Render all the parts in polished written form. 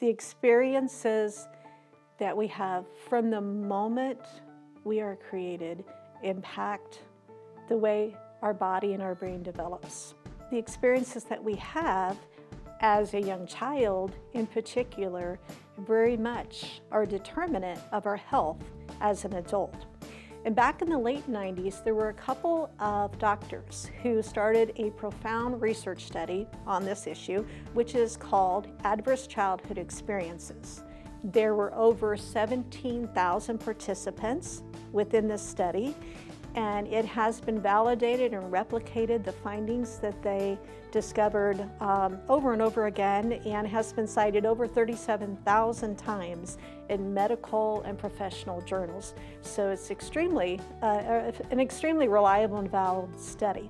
The experiences that we have from the moment we are created impact the way our body and our brain develops. The experiences that we have as a young child in particular very much are determinant of our health as an adult. And back in the late 90s, there were a couple of doctors who started a profound research study on this issue, which is called Adverse Childhood Experiences. There were over 17,000 participants within this study, and it has been validated and replicated, the findings that they discovered over and over again, and has been cited over 37,000 times in medical and professional journals. So it's an extremely reliable and valid study,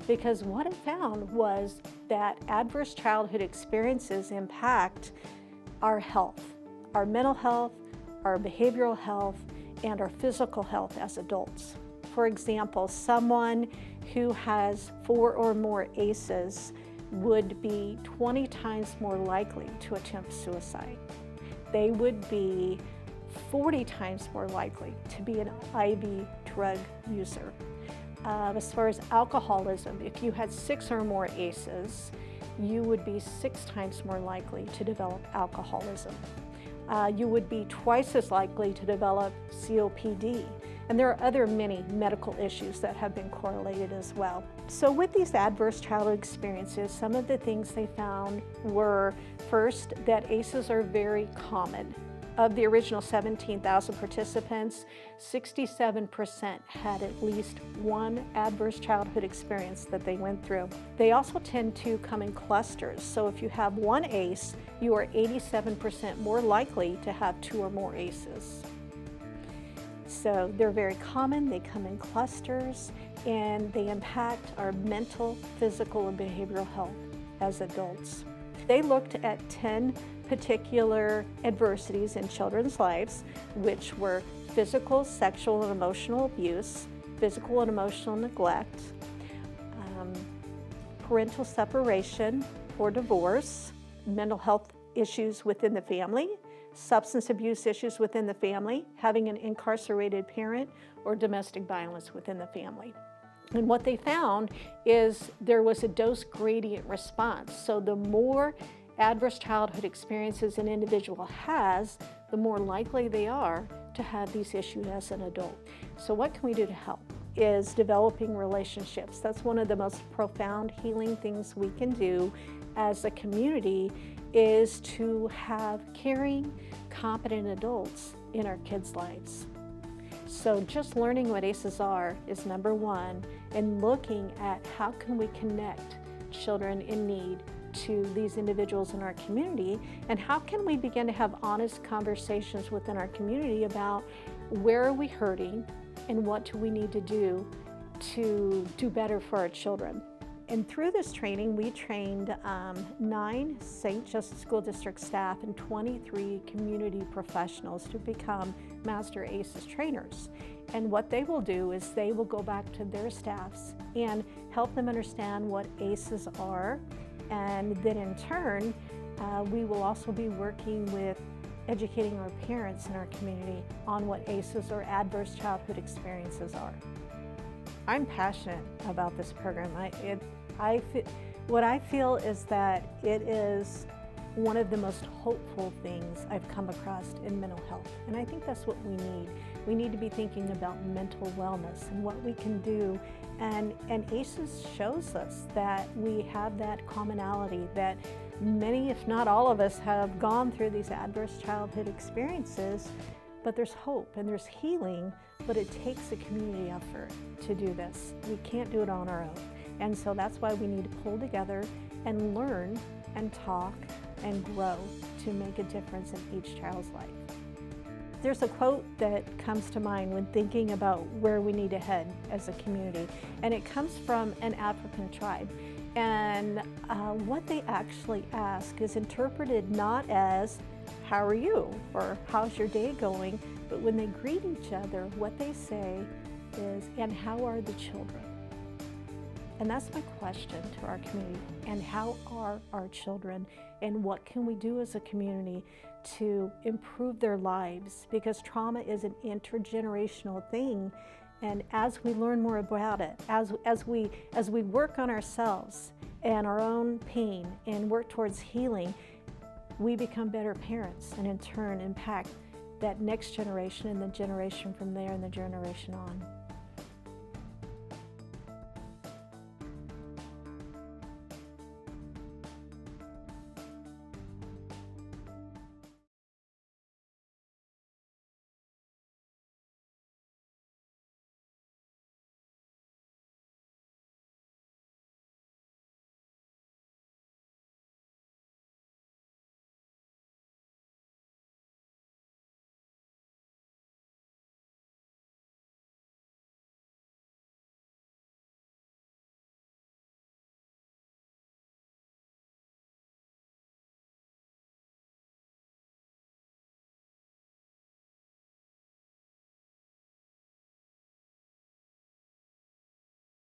because what it found was that adverse childhood experiences impact our health, our mental health, our behavioral health, and our physical health as adults. For example, someone who has 4 or more ACEs would be 20 times more likely to attempt suicide. They would be 40 times more likely to be an IV drug user. As far as alcoholism, if you had 6 or more ACEs, you would be 6 times more likely to develop alcoholism. You would be twice as likely to develop COPD. And there are other many medical issues that have been correlated as well. So with these adverse childhood experiences, some of the things they found were, first, that ACEs are very common. Of the original 17,000 participants, 67% had at least one adverse childhood experience that they went through. They also tend to come in clusters. So if you have one ACE, you are 87% more likely to have 2 or more ACEs. So they're very common, they come in clusters, and they impact our mental, physical, and behavioral health as adults. They looked at 10 particular adversities in children's lives, which were physical, sexual, and emotional abuse, physical and emotional neglect, parental separation or divorce, mental health issues within the family, substance abuse issues within the family, having an incarcerated parent, or domestic violence within the family. And what they found is there was a dose gradient response. So the more adverse childhood experiences an individual has, the more likely they are to have these issues as an adult. So what can we do to help? Is developing relationships. That's one of the most profound healing things we can do as a community, is to have caring, competent adults in our kids' lives. So just learning what ACEs are is number one, and looking at how can we connect children in need to these individuals in our community, and how can we begin to have honest conversations within our community about where are we hurting and what do we need to do better for our children. And through this training, we trained 9 St. Joseph School District staff and 23 community professionals to become Master ACEs trainers. And what they will do is they will go back to their staffs and help them understand what ACEs are. And then in turn, we will also be working with educating our parents in our community on what ACEs or adverse childhood experiences are. I'm passionate about this program. What I feel is that it is one of the most hopeful things I've come across in mental health. And I think that's what we need. We need to be thinking about mental wellness and what we can do. And ACEs shows us that we have that commonality, that many, if not all of us, have gone through these adverse childhood experiences. But there's hope and there's healing, but it takes a community effort to do this. We can't do it on our own. And so that's why we need to pull together and learn and talk and grow to make a difference in each child's life. There's a quote that comes to mind when thinking about where we need to head as a community, and it comes from an African tribe. And what they actually ask is interpreted not as, "How are you?" or "How's your day going?" But when they greet each other, what they say is, "And how are the children?" And that's my question to our community. And how are our children? And what can we do as a community to improve their lives? Because trauma is an intergenerational thing. And as we learn more about it, as we work on ourselves and our own pain and work towards healing, we become better parents and in turn impact that next generation and the generation from there and the generation on.